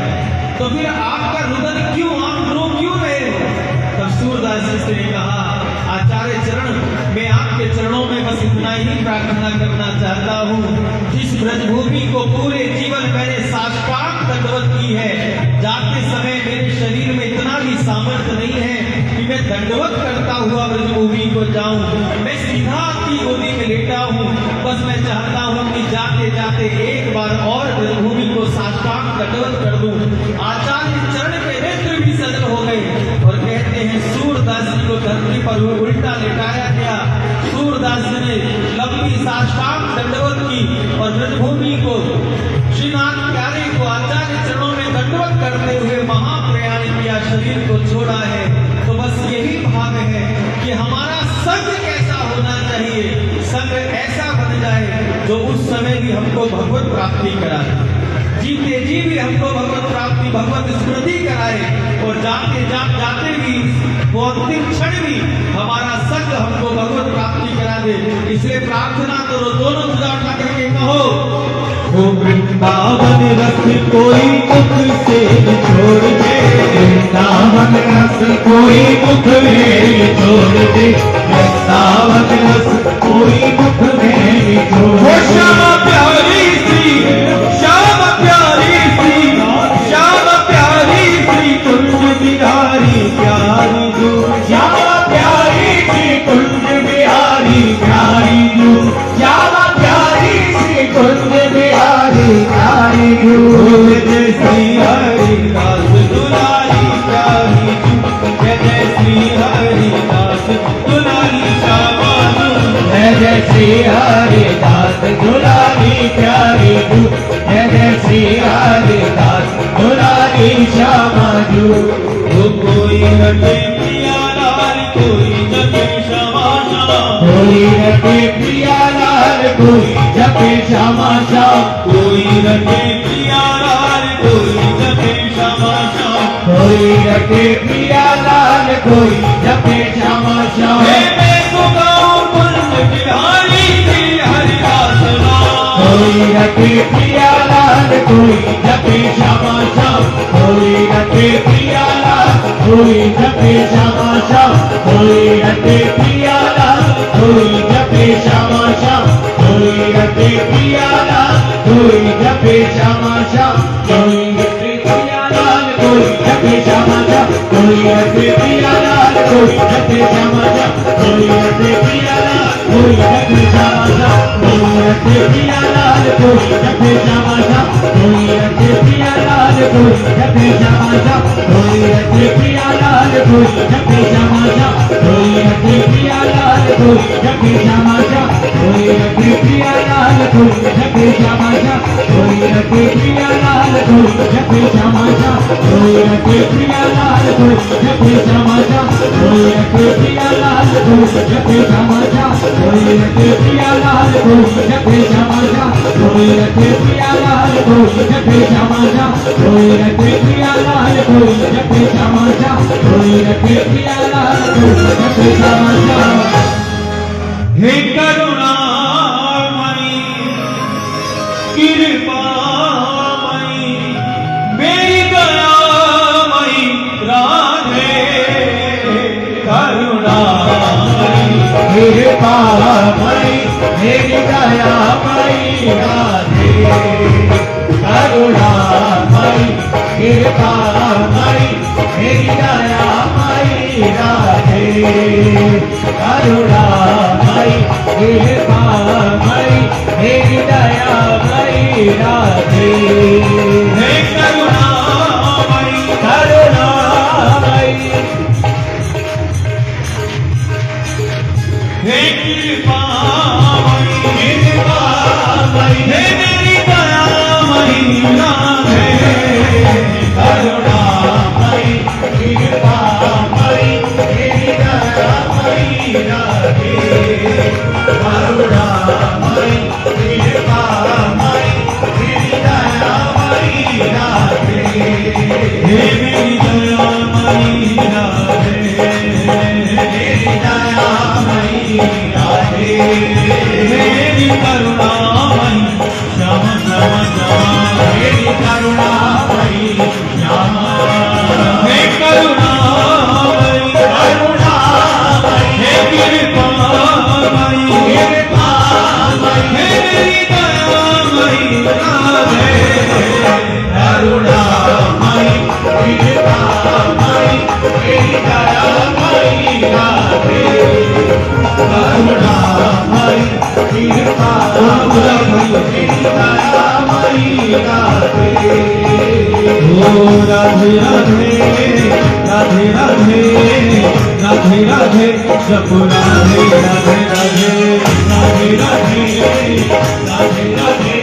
तो फिर आपका रुदन क्यों, आप रो क्यों रहे हो? तब सूरदास जी ने कहा, आचार्य चरण, मैं आपके चरणों में बस इतना ही प्रार्थना करना चाहता हूँ, जिस ब्रजभूमि को पूरे जीवन मैंने साष्टांग दंडवत की है, जाते समय मेरे शरीर में इतना भी सामर्थ्य नहीं है कि मैं दंडवत करता हुआ ब्रजभूमि को जाऊं। मैं सीधा आपकी गोदी में लेटा हूं। बस मैं चाहता हूं कि जाते जाते एक बार और ब्रजभूमि को साष्टांग दंडवत कर दूं। आचार्य चरण के नेत्र भी सजल हो गए और कहते हैं, सूरदास जी को धरती पर उल्टा लेटाया गया। सूरदास जी ने लंबी साष्टांग दंडवत की और ब्रजभूमि को, श्रीनाथ प्यारे को आचार्य चरणों में दंडवत करते हुए महाप्रयाण किया, शरीर को छोड़ा है। तो बस यही भाव है कि हमारा संग कैसा होना चाहिए, संग ऐसा बन जाए जो उस समय भी हमको भगवत प्राप्ति कराए, जीते जी भी हमको भगवत प्राप्ति, भगवत स्मृति कराए, और जाते भी वो अंतिम क्षण भी हमारा संग हमको भगवत प्राप्ति करा दे। इसलिए प्रार्थना करो, दोनों भुजा उठा करके कहो, वो वृंदावन रस कोई मुख से छोड़ दे, वृंदावन रस कोई मुख में छोड़ दे, वृंदावन रस कोई मुख में छोड़ दे। श्यामा प्यारी श्री, श्याम प्यारी श्री, श्याम प्यारी श्री कुंज बिहारी प्यारी जो, श्यामा प्यारी श्री कुंज बिहारी प्यारी जो, श्यामा प्यारी श्री कुंज बिहारी प्यारी जो, जय श्री हरिदास दुलारी प्यारी जो, जय श्री हरिदास दुलारी श्यामा जो, जय श्री हरिदास दुलारी प्यारी जो, जय श्री हरिदास दुलारी श्यामा जो। वो कोई रटे प्रिया लाल, कोई जपे श्यामा श्याम, कोई रटे प्रिया लाल, कोई जपे श्यामा श्याम, कोई रटे प्रिया लाल, कोई जपे श्यामा श्याम, कोई रटे प्रिया लाल, कोई जपे श्यामा श्याम। मैं तो गाऊं कुंज बिहारी श्री हरिदास नाम, कोई रटे प्रिया लाल, कोई जपे श्यामा श्याम, कोई रटे प्रिया लाल, कोई जपे श्यामा श्याम, कोई रटे प्रिया लाल, कोई जपे श्यामा श्याम, कोई रटे प्रिया लाल, कोई जपे श्यामा श्याम, कोई रटे प्रिया लाल, कोई जपे श्यामा श्याम, कोई रखे पिया लाल कोई रखे श्यामा श्याम कोई रखे पिया लाल कोई रखे श्यामा श्याम कोई रखे पिया लाल कोई रखे श्यामा श्याम कोई रखे पिया लाल कोई रखे श्यामा श्याम कोई रखे पिया लाल कोई रखे श्यामा श्याम कोई रखे पिया लाल कोई रखे श्यामा श्याम कोई रखे पिया लाल कोई रखे श्यामा श्याम कोई रखे पिया लाल कोई रखे श्यामा श्याम कोई रखे पिया लाल कोई रखे श्यामा श्याम कोई रखे पिया लाल कोई रखे श्यामा श्याम कोई रखे पिया लाल कोई रखे श्यामा श्याम कोई रखे पिया लाल कोई रखे श्यामा श्याम कोई रखे पिया लाल कोई रखे श्यामा श्याम कोई रखे पिया लाल कोई रखे श्यामा श्याम हे करुणामयी कृपामयी मेरी दयामयी राधे करुणामयी कृपामयी मेरी दयामयी राधे करुणामयी कृपामयी मेरी दयामयी राधे करुणामयी कृपामयी मेरी दयामयी राधे हे करुणामयी करुणामयी हे कृपामयी कृपामयी हे मेरी दयामयी राधे करुणामयी कृपामयी मेरी दयामयी राधे करुणामयी कृपामयी मेरी दयामयी राधे हे मेरी दयामयी राधे मेरी दयामयी राधे मेरी करुणामयी श्यामा श्यामा श्यामा मेरी करुणामयी श्यामा हे करुणामयी करुणामयी हे कृपामयी कृपामयी हे मेरी दयामयी राधे करुणामयी कृपामयी मेरी दयामयी राधे करुणामयी कृपामयी मेरी दयामयी राधे ओ राधे राधे राधे राधे राधे राधे जप राधे राधे राधे राधे राधे राधे राधे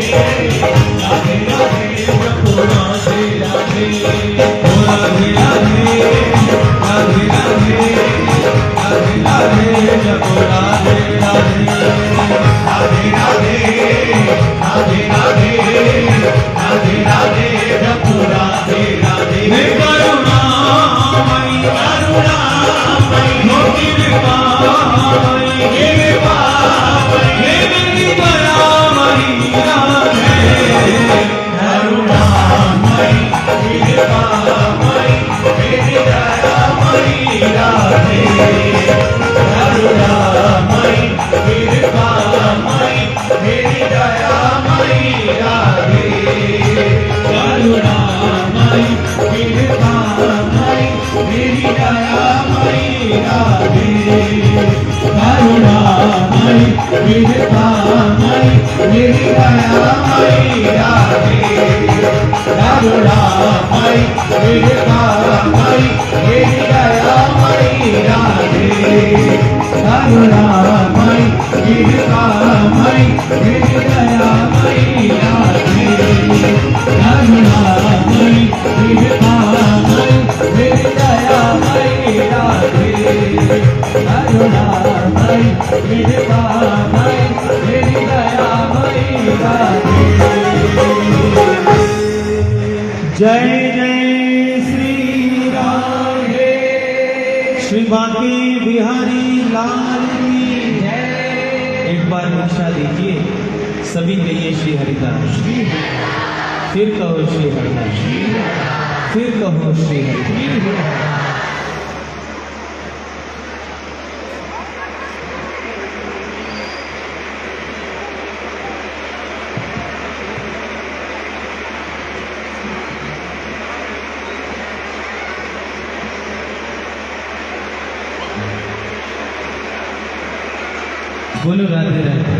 राधे राधे जप राधे राधे ओ राधे राधे राधे राधे राधे राधे जप राधे राधे राधे राधे राधे राधे राधे राधे जप राधे राधे हे करुणामयी करुणामयी कृपामयी कृपामयी हे मेरी दयामयी राधे करुणामयी कृपामयी मेरी दयामयी राधे करुणामयी कृपामयी मेरी दयामयी राधे करुणामयी कृपामयी मेरी दयामयी राधे करुणामयी कृपामयी मेरी दयामयी राधे करुणामयी कृपामयी मेरी दयामयी राधे करुणामयी कृपामयी मेरी दयामयी राधे करुणामयी कृपामयी मेरी दयामयी राधे करुणामयी कृपामयी मेरी दयामयी राधे जय जय श्री राधे श्री बांके बिहारी लाल की जय। एक बार दीक्षा लीजिए, सभी कहिए श्री हरिदास, फिर कहो श्री हरिदास, फिर कहो श्री हरिदास। बोलो राधे राधे।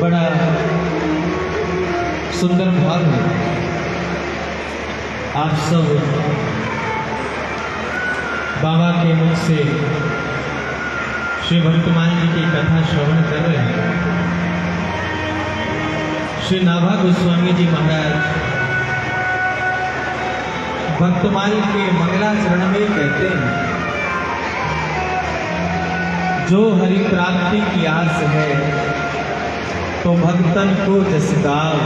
बड़ा सुंदर भाव है। आप सब बाबा के मुख से श्री वर्तमान जी की कथा श्रवण कर रहे हैं। श्री नाभा गोस्वामी जी महाराज वर्तमान के मंगलाचरण में कहते हैं, जो हरि प्राप्ति की आस है तो भक्तन को जस गाव,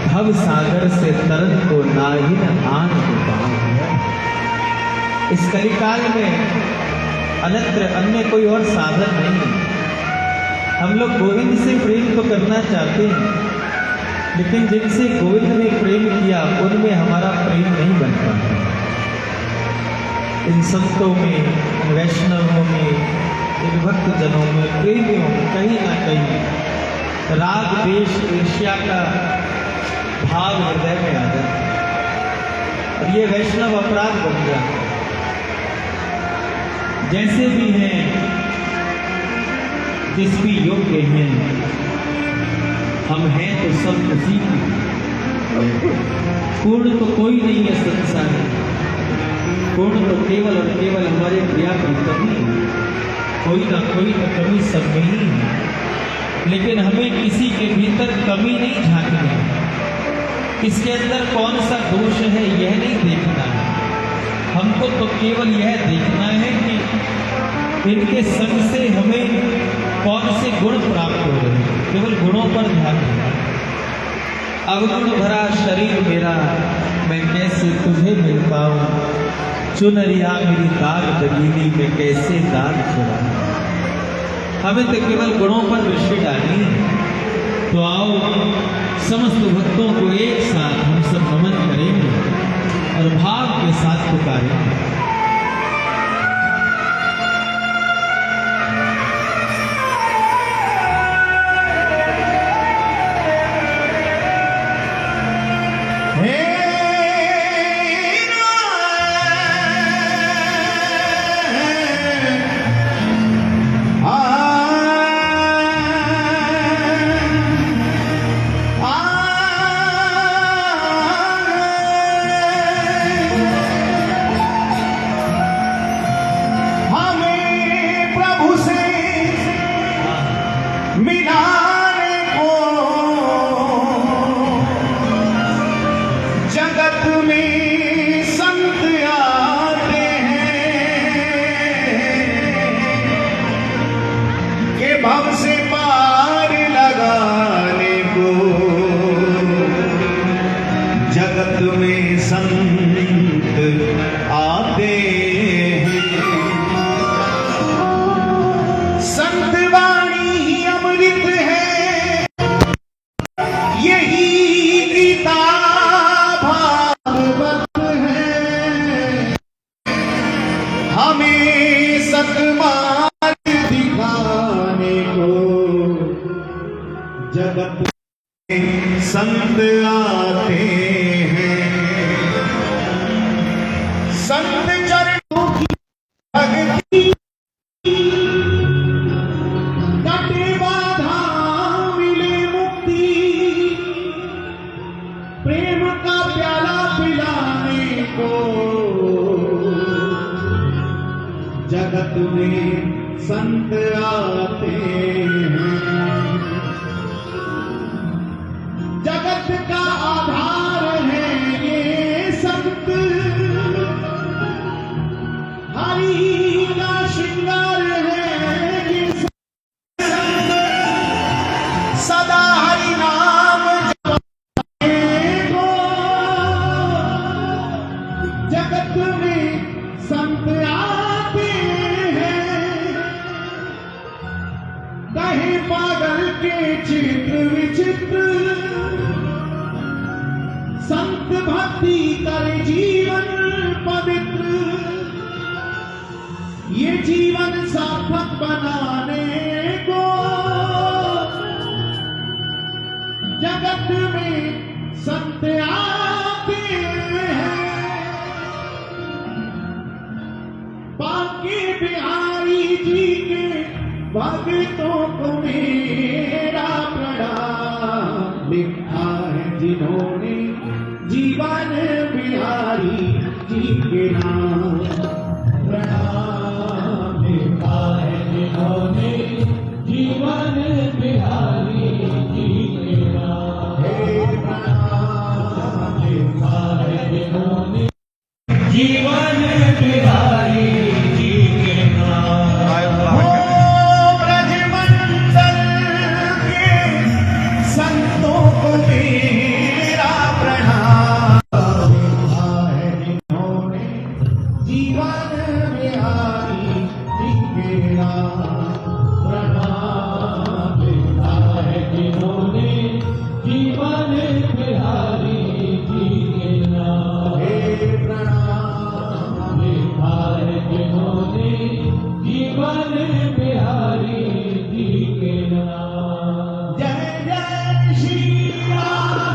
भव सागर से तरन को नाहिन आन को पाव। इस कलिकाल में अन्यत्र अन्य कोई और साधन नहीं है। हम लोग गोविंद से प्रेम तो करना चाहते हैं, लेकिन जिनसे गोविंद ने प्रेम किया उनमें हमारा प्रेम नहीं बन पाता। इन संतों में, इन वैष्णवों में, इन भक्त जनों में, प्रेमियों में कहीं ना कहीं राग द्वेष ईर्ष्या का भाव हृदय में आ जाता और ये वैष्णव अपराध बन जाता। जैसे भी हैं, जिस भी योग्य हैं, हम हैं तो सब उसी की। पूर्ण तो कोई नहीं है संसार में, पूर्ण तो केवल और केवल हमारे प्रिया प्रीतम ही है। कोई ना कोई तो कमी सब में ही है, लेकिन हमें किसी के भीतर कमी नहीं झांकनी है। इसके अंदर कौन सा दोष है यह नहीं देखना है। हमको तो केवल यह देखना है कि इनके संग से हमें कौन से गुण प्राप्त हो रहे हैं। केवल गुणों पर ध्यान देना। अवगुण भरा शरीर मेरा, मैं कैसे तुझे मिल पाऊं। चुनरिया मेरी दाग दगीली, में कैसे दाग छुड़ाऊं। हमें तो केवल गुणों पर दृष्टि डालनी है। तो आओ समस्त भक्तों को एक साथ हम सब नमन करेंगे और भाव के साथ पुकारेंगे। भव से पार लगाने को जगत में संत आते हैं। संत वाणी ही अमृत है, यही गीता भागवत है। हमें सतमार्ग दिखाने को जगत में संत आते हैं। संत चरणों की भक्ति कटे बाधा मिले मुक्ति। प्रेम का प्याला पिलाने को जगत में संत आते हैं। जगत का आधार है ये संत, हरि का श्रृंगार है ये संत। सदा हरि नाम जपने को संत भक्ति कर जीवन पवित्र, ये जीवन सार्थक बनाने को जगत में संत आते हैं। बांके बिहारी जी के भक्तों को मेरा प्रणाम। लिखा है जिन्होंने जीवन बिहारी जी के नाम, प्रणाम। लिखा है जिन्होंने जीवन बिहारी जी के नाम, प्रणाम। लिखा है जिन्होंने जीवन बिहारी जी के नाम। हो ब्रजमंडल के संतों को मेरा प्रणाम। लिखा है जिन्होंने जीवन बिहारी जी के नाम, प्रणाम। लिखा है जिन्होंने जीवन बिहारी जी के नाम, प्रणाम। लिखा है जिन्होंने जीवन बिहारी जी के नाम। जय जय श्री राम।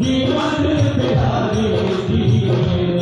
जीवन बिहारी जी के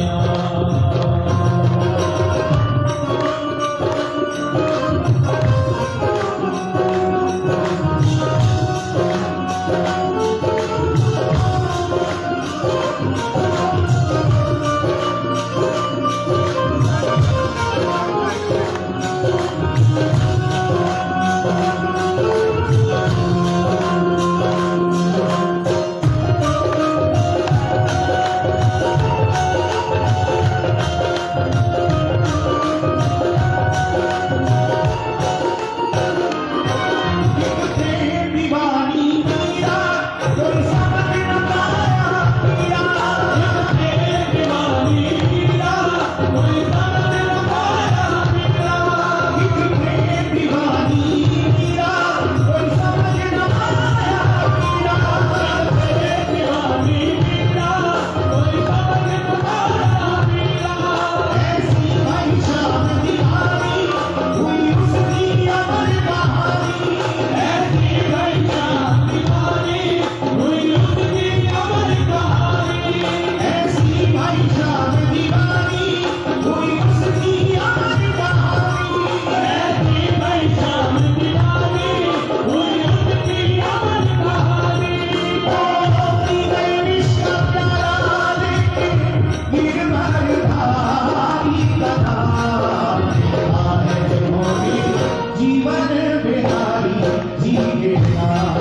जीवन बिहारी जी के नाम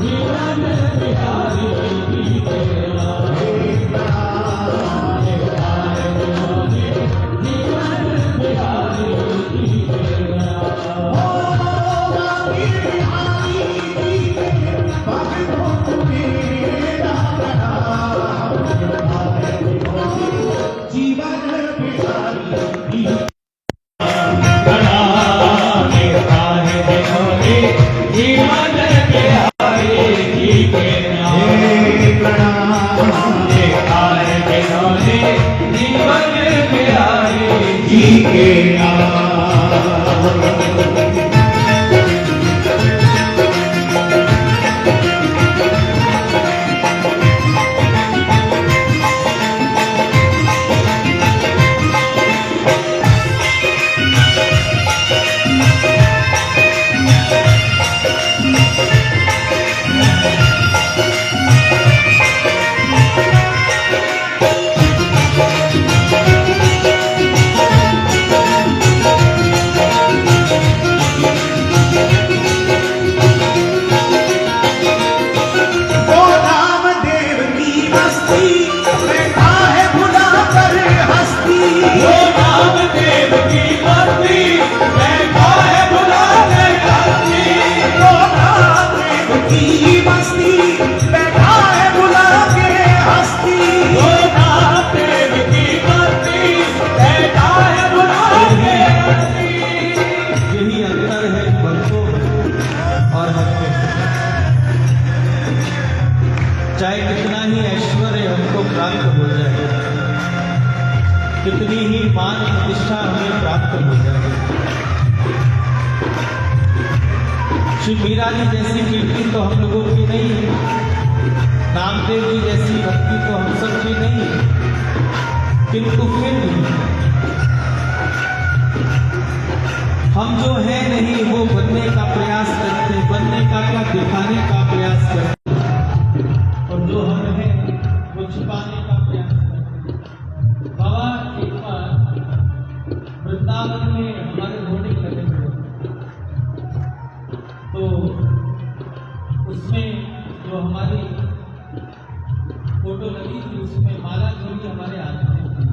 जीवन बिहारी जी के नाम जीवन बिहारी जी के नाम बिहारी जी के भक्तों मेरा प्रणाम जीवन बिहारी जी जीवन बिहारी जी के नाम जीवन बिहारी जी के नाम चाहे कितना ही ऐश्वर्य हमको प्राप्त हो जाए, कितनी ही मान प्रतिष्ठा हमें प्राप्त हो जाए, श्री मीरा जी जैसी कीर्ति तो हम लोगों की नहीं है, नामदेव जी जैसी भक्ति तो हम सब की नहीं है, किंतु फिर भी हम जो है नहीं वो बनने का प्रयास करते, बनने का क्या दिखाने का प्रयास करते, और जो हम है वो छिपाने का प्रयास करते। बाबा एक बार वृंदावन में हमारे होर्डिंग लगे हुए, तो उसमें जो हमारी फोटो लगी थी उसमें माला चोरी हमारे हाथ में थी।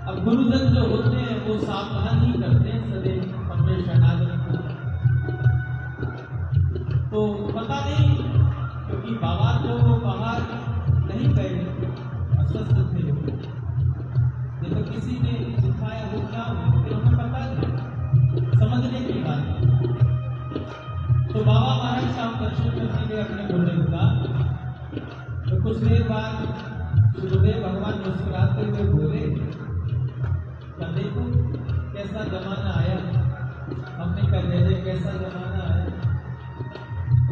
अब गुरुजन जो होते हैं वो सावधान ही करते हैं सदैव अपने शरणागत को, तो पता नहीं क्योंकि बाबा तो बाहर नहीं गए, अस्वस्थ थे, जब किसी ने दिखाया वो क्या हो फिर हमें पता नहीं, समझने की बात। तो बाबा महाराज शाम दर्शन करने गए अपने गुरुदेव का, तो कुछ देर बाद गुरुदेव भगवान मुस्कुराते हुए बोले, देखो कैसा जमाना आया। हमने कहा जय कैसा जमाना आया।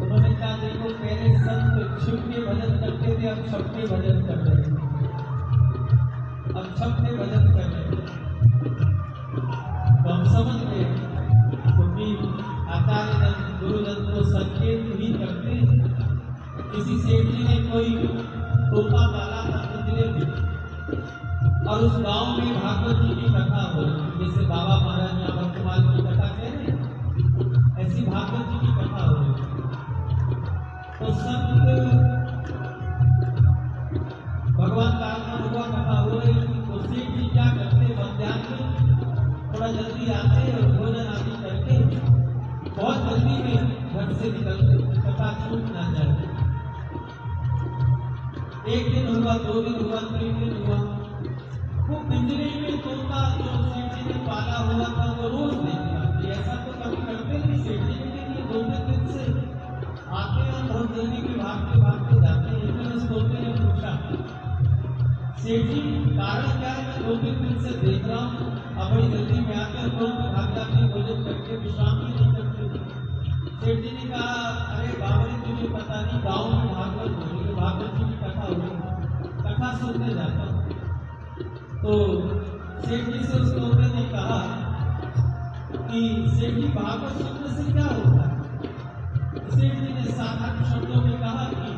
उन्होंने कहा देखो पहले संत शिव के भजन करते थे, अब छप के भजन कर रहे हैं, अब छप के भजन कर रहे हैं। तो हम समझ गए क्योंकि आचार्य गुरुजन को संकेत ही करते हैं। किसी सेठ जी ने कोई टोपा डाला था पिछले दिन, और उस गांव में भागवत जी की कथा हो रही, जैसे बाबा महाराज यहाँ वर्तमान की कथा कह रहे हैं, ऐसी भागवत जी की कथा हो रही। तो संत भगवान का आगमन हुआ, कथा हो रही थी, तो सेठ जी क्या करते मध्याह्न में थोड़ा जल्दी आते और भोजन आदि करके बहुत जल्दी में घर से निकलते, कथा छूट ना जाए। एक दिन हुआ, 2 दिन हुआ, 3 दिन हुआ, वो पिंजरे में तोता जो सेठ जी ने पाला हुआ था वो रोज देखता। ऐसा तो कभी करते नहीं सेठ जी, लेकिन 2 दिन से आते हैं बहुत जल्दी भी भागते भागते जाते हैं। लेकिन उस तोते ने पूछा, सेठ जी कारण क्या है, मैं 2 दिन से देख रहा हूँ, अब बड़ी जल्दी में आते हैं तुरंत भाग जाते, भोजन करके विश्राम भी नहीं करते। सेठ जी ने कहा, अरे बाबा जी तुझे पता नहीं, गाँव में भागवत हो रही है, भागवत जी की कथा हो रही है, कथा सुनने जाता हूँ। तो सेठ जी से उस तोते ने कहा कि सेठ जी भागवत सुनने से क्या होता है। सेठ जी ने साधारण शब्दों में कहा कि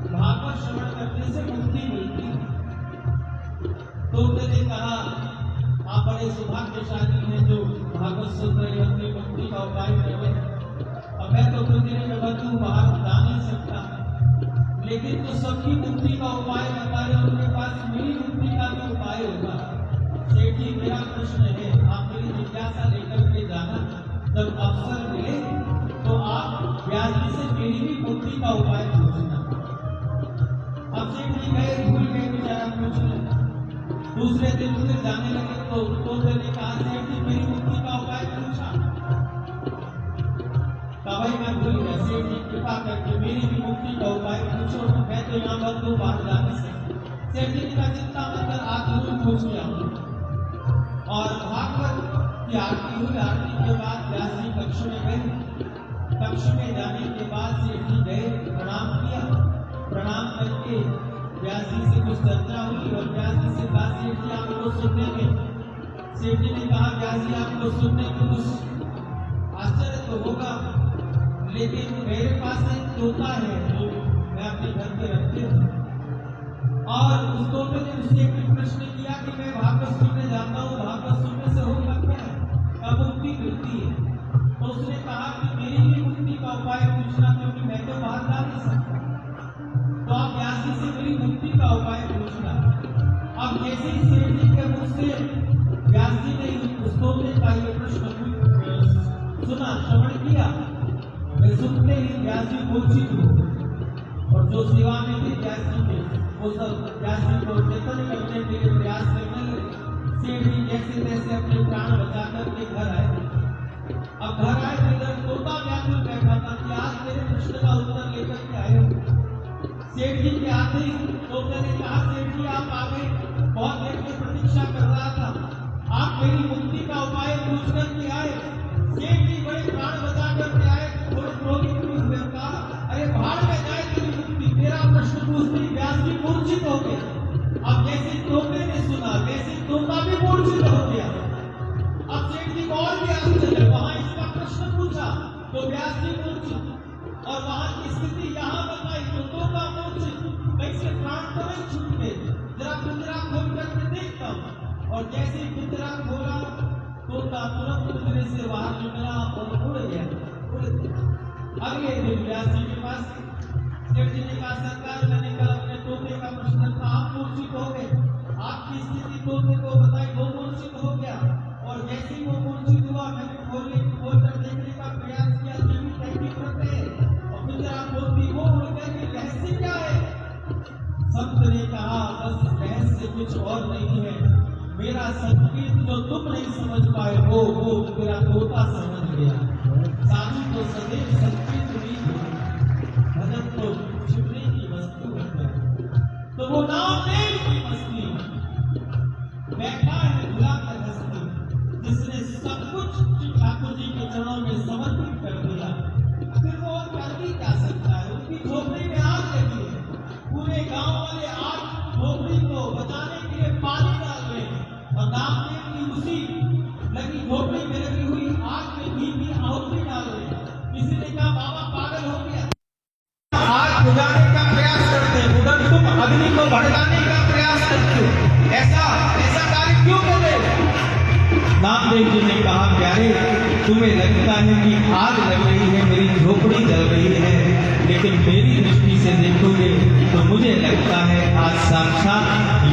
भागवत श्रवण करने से मुक्ति मिलती है। बड़े सौभाग्यशाली हैं जो भागवत सुन रहे हैं, अपनी मुक्ति का उपाय कर रहे हैं। अब मैं तो कुछ दिनों में बंधु बाहर जा नहीं सकता, लेकिन जो सबकी मुक्ति का उपाय बता रहे उनके पास मेरी मुक्ति का भी उपाय होगा। सेठ जी, मेरा प्रश्न है, आप मेरी जिज्ञासा लेकर के जाना, जब अवसर मिले तो आप व्यास जी से मेरी भी मुक्ति का उपाय पूछना। अब सेठ जी गए, भूल गए बेचारा पूछने। दूसरे दिन फिर जाने लगे तो तोते ने कहा, सेठ जी मेरी मुक्ति का उपाय पूछा। भाई मैं भूल गया, सेठ जी कृपा करके मेरी भी मुक्ति का उपाय पूछो, मैं तो यहाँ पर दो बार जा नहीं सकता। सेठ जी का चिंता मत कर, आज जरूर पूछ लिया। और भागवत की आरती हुई, आरती के बाद व्यास जी कक्ष में गए। कक्ष में जाने के बाद सेठ जी गए, प्रणाम किया। प्रणाम करके व्यास जी से कुछ चर्चा हुई और व्यास जी से कहा, सेठ जी आपको सुनने में, सेठ जी ने कहा, व्यास जी आपको सुनने में कुछ आश्चर्य तो होगा, लेकिन मेरे पास एक तोता है जो मैं अपने घर पे रखते हूँ। और उस तोते ने मुझसे एक प्रश्न किया कि मैं भागवत सुनने जाता हूँ, भागवत सुनने से होगा क्या, कब मुक्ति मिलती है। तो उसने कहा कि मेरी भी मुक्ति का उपाय पूछना, क्योंकि मैं तो बाहर जा नहीं सकता, तो आप व्यास जी से मेरी मुक्ति का उपाय पूछना। अब जैसे ही सेठ जी के मुख से व्यास जी ने उस तोते का ये प्रश्न सुना, श्रवण किया, वे सुनते ही व्यास जी मूर्छित हुए। और जो सेवा में थे व्यास जी के, वो सब व्यास जी को चेतन करने के लिए प्रयास करने लगे। सेठ जी जैसे तैसे अपने प्राण बचा करके घर आए। अब घर आए तो इधर तोता व्याकुल बैठा था कि आज मेरे प्रश्न का उत्तर लेकर के आए हो। सेठ जी के आते ही तोते ने कहा, सेठ जी आप आ गए, बहुत देर से प्रतीक्षा कर रहा था, आप मेरी मुक्ति का उपाय पूछ करके आए। सेठ जी बड़े प्राण बचा करके आए, थोड़े क्रोधित हुए, कहा, अरे भाड़ में जाए तेरी मुक्ति, तेरा प्रश्न पूछते व्यास जी मूर्छित हो गया। अब जैसे तोते ने सुना वैसे तोता भी मूर्छित हो गया। अब सेठ जी को और भी आश्चर्य, वहां इसका प्रश्न पूछा तो व्यास जी मूर्छित, और वहां की स्थिति यहाँ बताई तो तोता मूर्छित। कैसे प्राण तो नहीं छूट गए, जरा पिंजरा खोल करके देखता हूँ। और जैसे ही पिंजरा खोला, तोता तुरंत पिंजरे से बाहर निकला और उड़ गया। अगले दिन व्यास जी के पास सेठ जी ने कहा, सरकार मैंने कल अपने तोते का प्रश्न था, आप मूर्छित हो गए, आपकी स्थिति तोते को बताई, वो मूर्छित हो गया। और जैसे ही वो मूर्छित हुआ, मैंने खोल कर देखने का प्रयास किया, जीवित है कि मृत है, और पिंजरा खोलती वो उड़ गया कि रहस्य क्या है। संत ने कहा, बस रहस्य कुछ और नहीं है, मेरा संकेत जो तुम नहीं समझ पाए वो मेरा तोता समझ गया। साधु तो सदैव संकेत नहीं, भजन तो छिपने की वस्तु है, तो वो नाम देव की मस्ती बैठा है भुला कर हस्ती, जिसने सब कुछ ठाकुर जी के चरणों में समर्पित कर दिया। फिर वो और कर भी क्या सकता है। उनकी झोपड़ी में आग लगी है, पूरे गांव वाले आग झोपड़ी को बचाने के लिए पानी डाल रहे हैं, और नामदेव की उसी लगी झोपड़ी में लगी हुई आग में घी की आहुति डाल रहे हैं। किसी ने कहा, बाबा पागल हो गया, आग बुझाने का प्रयास करते हैं, उधर तुम अग्नि को भड़काने का प्रयास करते हो, ऐसा कार्य क्यों कर रहे हो। नामदेव जी ने कहा, प्यारे तुम्हें लगता है कि आग लग रही है, मेरी झोपड़ी जल रही है, लेकिन मेरी दृष्टि से देखोगे तो मुझे लगता है आज साक्षात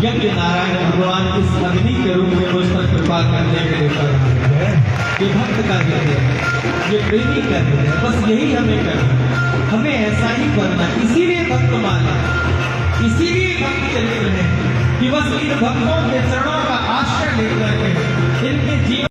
यज्ञ नारायण भगवान इस अग्नि के रूप में मुझ पर कृपा करने के लिए कर रहे हैं। ये भक्त का हृदय है, ये प्रेमी का हृदय है, बस यही हमें करना है, हमें ऐसा ही करना। इसीलिए भक्त माने, इसीलिए भक्त चरित्र है कि बस इन भक्तों के चरणों का आश्रय लेकर के इनके जीवन